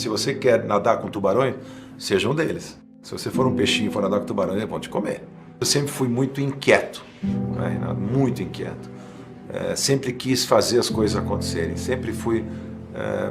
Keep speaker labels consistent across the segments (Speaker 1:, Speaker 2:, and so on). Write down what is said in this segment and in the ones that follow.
Speaker 1: Se você quer nadar com tubarões, seja um deles. Se você for um peixinho e for nadar com tubarões, eles vão te comer. Eu sempre fui muito inquieto, né? Muito inquieto. Sempre quis fazer as coisas acontecerem, sempre fui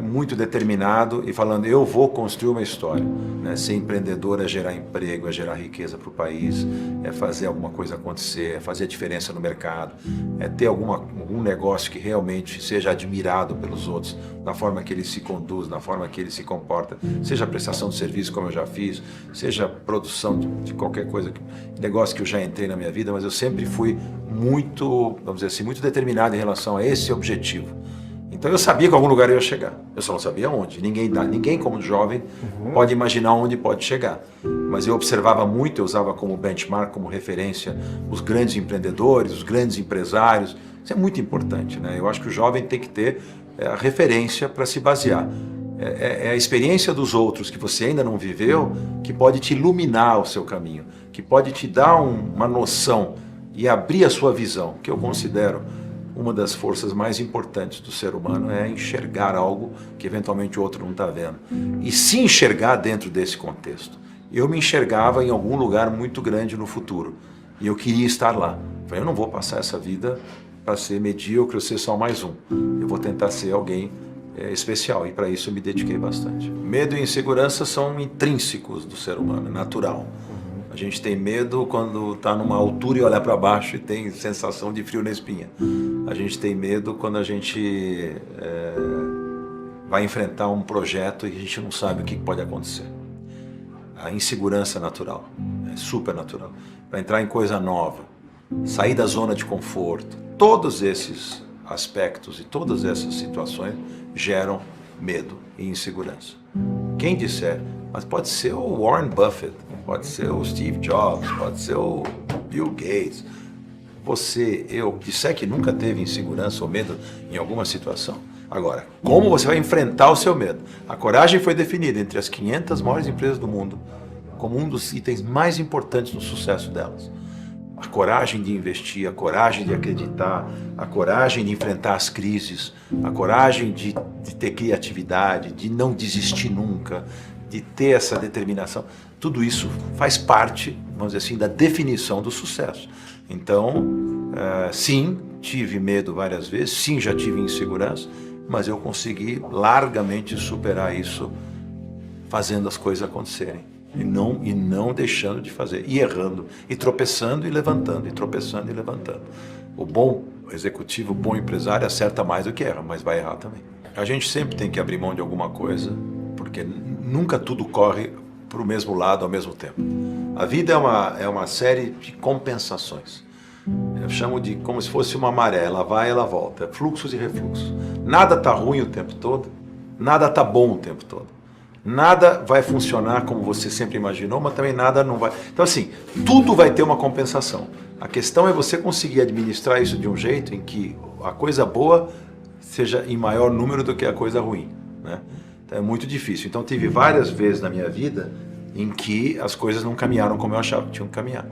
Speaker 1: muito determinado e falando, eu vou construir uma história. Né? Ser empreendedor é gerar emprego, é gerar riqueza para o país, é fazer alguma coisa acontecer, é fazer a diferença no mercado, é ter algum negócio que realmente seja admirado pelos outros, na forma que ele se conduz, na forma que ele se comporta, seja prestação de serviço, como eu já fiz, seja produção de qualquer coisa, negócio que eu já entrei na minha vida, mas eu sempre fui muito, vamos dizer assim, muito determinado em relação a esse objetivo. Então eu sabia que algum lugar eu ia chegar, eu só não sabia onde. Ninguém como jovem pode imaginar onde pode chegar. Mas eu observava muito, eu usava como benchmark, como referência, os grandes empreendedores, os grandes empresários. Isso é muito importante, né? Eu acho que o jovem tem que ter a referência para se basear. É a experiência dos outros que você ainda não viveu que pode te iluminar o seu caminho, que pode te dar uma noção e abrir a sua visão, que eu considero uma das forças mais importantes do ser humano é enxergar algo que eventualmente o outro não está vendo. E se enxergar dentro desse contexto. Eu me enxergava em algum lugar muito grande no futuro. E eu queria estar lá. Eu não vou passar essa vida para ser medíocre ou ser só mais um. Eu vou tentar ser alguém especial. E para isso eu me dediquei bastante. Medo e insegurança são intrínsecos do ser humano, é natural. A gente tem medo quando está numa altura e olha para baixo e tem sensação de frio na espinha. A gente tem medo quando a gente vai enfrentar um projeto e a gente não sabe o que pode acontecer. A insegurança é natural, é super natural. Para entrar em coisa nova, sair da zona de conforto, todos esses aspectos e todas essas situações geram medo e insegurança. Quem disser, mas pode ser o Warren Buffett, pode ser o Steve Jobs, pode ser o Bill Gates. Você, eu, disser que nunca teve insegurança ou medo em alguma situação. Agora, como você vai enfrentar o seu medo? A coragem foi definida entre as 500 maiores empresas do mundo como um dos itens mais importantes no sucesso delas. A coragem de investir, a coragem de acreditar, a coragem de enfrentar as crises, a coragem de ter criatividade, de não desistir nunca, de ter essa determinação. Tudo isso faz parte, vamos dizer assim, da definição do sucesso. Então, sim, tive medo várias vezes, sim, já tive insegurança, mas eu consegui largamente superar isso fazendo as coisas acontecerem. E não deixando de fazer, e errando, e tropeçando e levantando, e tropeçando e levantando. O bom executivo, o bom empresário acerta mais do que erra, mas vai errar também. A gente sempre tem que abrir mão de alguma coisa, porque nunca tudo corre para o mesmo lado ao mesmo tempo. A vida é uma série de compensações. Eu chamo de como se fosse uma maré, ela vai e ela volta, fluxos e refluxos. Nada está ruim o tempo todo, nada está bom o tempo todo. Nada vai funcionar como você sempre imaginou, mas também nada não vai. Então assim, tudo vai ter uma compensação. A questão é você conseguir administrar isso de um jeito em que a coisa boa seja em maior número do que a coisa ruim, né? Então é muito difícil. Então tive várias vezes na minha vida em que as coisas não caminharam como eu achava que tinham que caminhar.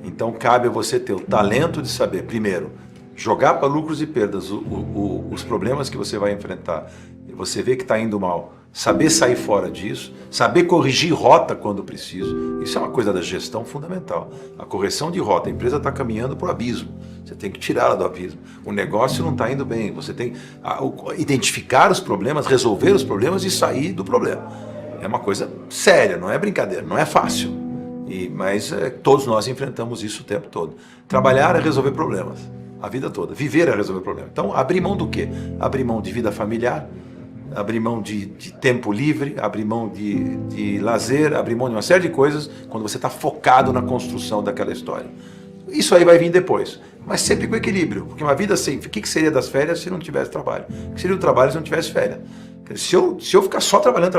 Speaker 1: Então cabe a você ter o talento de saber, primeiro, jogar para lucros e perdas os problemas que você vai enfrentar. E você vê que está indo mal, saber sair fora disso, saber corrigir rota quando preciso. Isso é uma coisa da gestão fundamental. A correção de rota, a empresa está caminhando para o abismo. Você tem que tirá-la do abismo. O negócio não está indo bem. Você tem que identificar os problemas, resolver os problemas e sair do problema. É uma coisa séria, não é brincadeira, não é fácil. Mas todos nós enfrentamos isso o tempo todo. Trabalhar é resolver problemas, a vida toda. Viver é resolver problemas. Então, abrir mão do quê? Abrir mão de vida familiar, abrir mão de tempo livre, abrir mão de lazer, abrir mão de uma série de coisas quando você está focado na construção daquela história. Isso aí vai vir depois, mas sempre com equilíbrio, porque uma vida sem... O que seria das férias se não tivesse trabalho? O que seria o trabalho se não tivesse férias? Se eu ficar só trabalhando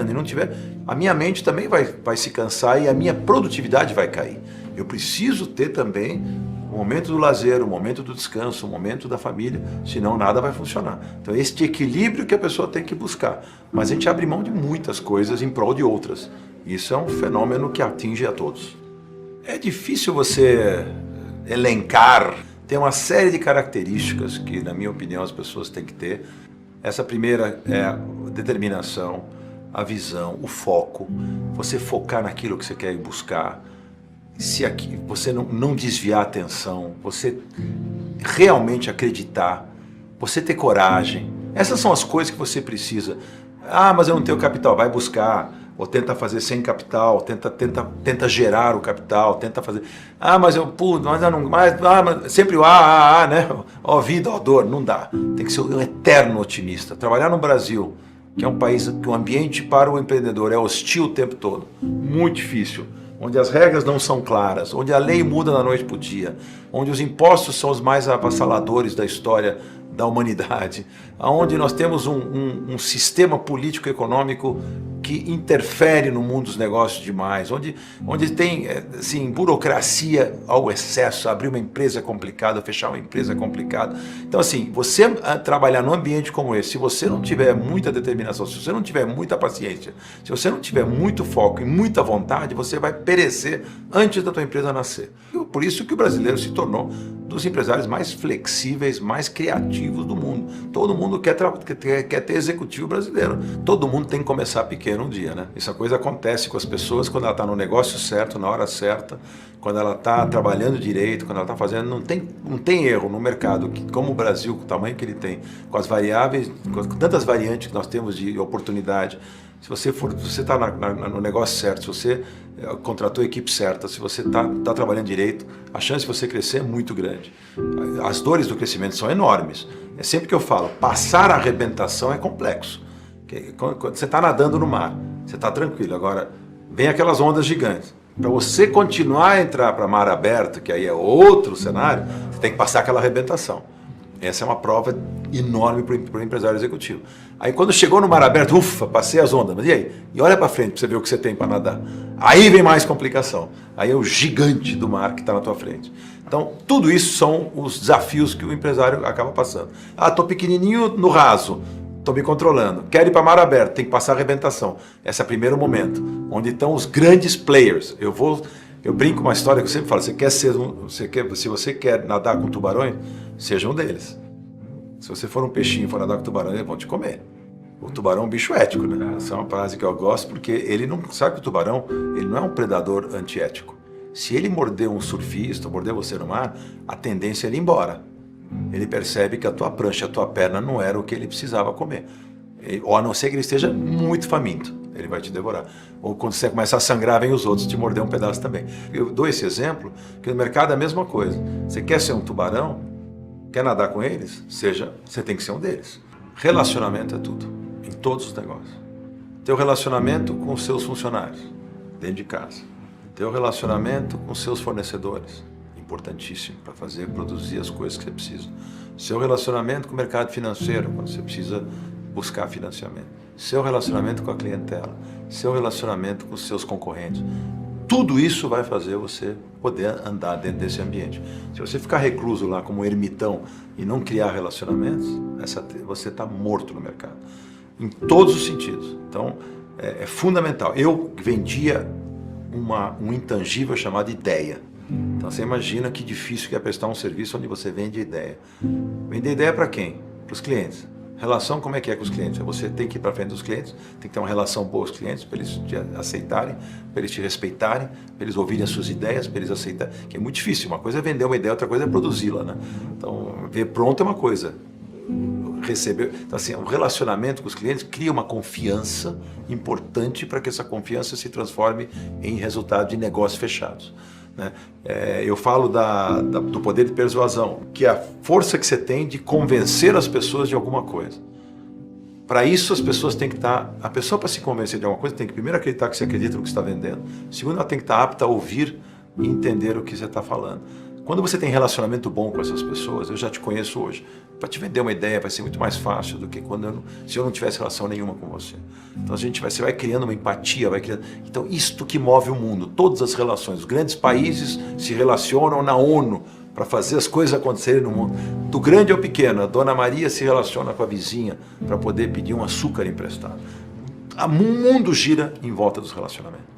Speaker 1: e não tiver, a minha mente também vai se cansar e a minha produtividade vai cair. Eu preciso ter também o momento do lazer, o momento do descanso, o momento da família, senão nada vai funcionar. Então este equilíbrio que a pessoa tem que buscar. Mas a gente abre mão de muitas coisas em prol de outras. Isso é um fenômeno que atinge a todos. É difícil você elencar, tem uma série de características que, na minha opinião, as pessoas têm que ter. Essa primeira é a determinação, a visão, o foco, você focar naquilo que você quer ir buscar, se aqui, você não desviar a atenção, você realmente acreditar, você ter coragem. Essas são as coisas que você precisa. Ah, mas eu não tenho capital. Vai buscar, ou tenta fazer sem capital, tenta gerar o capital, tenta fazer. Ah, mas eu não, mas sempre né? Ó vida, ó dor, não dá. Tem que ser um eterno otimista. Trabalhar no Brasil, que é um país que o ambiente para o empreendedor é hostil o tempo todo, muito difícil, onde as regras não são claras, onde a lei muda da noite para o dia, onde os impostos são os mais avassaladores da história da humanidade, onde nós temos um sistema político-econômico que interfere no mundo dos negócios demais, onde tem assim, burocracia ao excesso, abrir uma empresa é complicado, fechar uma empresa é complicado. Então assim, você trabalhar num ambiente como esse, se você não tiver muita determinação, se você não tiver muita paciência, se você não tiver muito foco e muita vontade, você vai perecer antes da tua empresa nascer. Por isso que o brasileiro se tornou dos empresários mais flexíveis, mais criativos do mundo. Todo mundo quer ter executivo brasileiro. Todo mundo tem que começar pequeno um dia, né? Essa coisa acontece com as pessoas quando ela está no negócio certo, na hora certa, quando ela está trabalhando direito, quando ela está fazendo... Não tem erro no mercado, como o Brasil, com o tamanho que ele tem, com as variáveis, com tantas variantes que nós temos de oportunidade. Se você está no negócio certo, se você contratou a equipe certa, se você está trabalhando direito, a chance de você crescer é muito grande. As dores do crescimento são enormes. É sempre que eu falo, passar a arrebentação é complexo. Quando você está nadando no mar, você está tranquilo. Agora, vem aquelas ondas gigantes. Para você continuar a entrar para mar aberto, que aí é outro cenário, você tem que passar aquela arrebentação. Essa é uma prova enorme para o empresário executivo. Aí quando chegou no mar aberto, ufa, passei as ondas, mas e aí? E olha para frente para você ver o que você tem para nadar. Aí vem mais complicação. Aí é o gigante do mar que está na tua frente. Então, tudo isso são os desafios que o empresário acaba passando. Ah, estou pequenininho no raso, estou me controlando. Quero ir para mar aberto, tem que passar a arrebentação. Esse é o primeiro momento, onde estão os grandes players. Eu brinco com uma história que eu sempre falo, se você quer nadar com tubarões, seja um deles. Se você for um peixinho e for nadar com tubarão, eles vão te comer. O tubarão é um bicho ético, né? Essa é uma frase que eu gosto, porque ele não sabe que o tubarão, ele não é um predador antiético. Se ele morder um surfista, morder você no mar, a tendência é ele ir embora. Ele percebe que a tua prancha, a tua perna não era o que ele precisava comer. Ou a não ser que ele esteja muito faminto, ele vai te devorar. Ou quando você começa a sangrar, vem os outros te morder um pedaço também. Eu dou esse exemplo, que no mercado é a mesma coisa. Você quer ser um tubarão, quer nadar com eles, você tem que ser um deles. Relacionamento é tudo, em todos os negócios. Teu relacionamento com os seus funcionários, dentro de casa. Teu relacionamento com os seus fornecedores, importantíssimo para produzir as coisas que você precisa. Seu relacionamento com o mercado financeiro, quando você precisa buscar financiamento. Seu relacionamento com a clientela, seu relacionamento com os seus concorrentes. Tudo isso vai fazer você poder andar dentro desse ambiente. Se você ficar recluso lá como um ermitão e não criar relacionamentos, você está morto no mercado. Em todos os sentidos. Então, é fundamental. Eu vendia um intangível chamado ideia. Então, você imagina que difícil que é prestar um serviço onde você vende ideia. Vender ideia para quem? Para os clientes. Relação, como é que é com os clientes? Você tem que ir para frente dos clientes, tem que ter uma relação boa com os clientes, para eles te aceitarem, para eles te respeitarem, para eles ouvirem as suas ideias, para eles aceitarem. Que é muito difícil. Uma coisa é vender uma ideia, outra coisa é produzi-la, né? Então, ver pronto é uma coisa. Então, assim, o relacionamento com os clientes cria uma confiança importante para que essa confiança se transforme em resultado de negócios fechados. Né? Eu falo do poder de persuasão, que é a força que você tem de convencer as pessoas de alguma coisa. Para isso, as pessoas têm que estar... A pessoa, para se convencer de alguma coisa, tem que primeiro acreditar que você acredita no que está vendendo. Segundo, ela tem que estar apta a ouvir e entender o que você está falando. Quando você tem relacionamento bom com essas pessoas, eu já te conheço hoje, para te vender uma ideia vai ser muito mais fácil do que se eu não tivesse relação nenhuma com você. Então você vai criando uma empatia, Então isto que move o mundo, todas as relações. Os grandes países se relacionam na ONU para fazer as coisas acontecerem no mundo. Do grande ao pequeno, a Dona Maria se relaciona com a vizinha para poder pedir um açúcar emprestado. O mundo gira em volta dos relacionamentos.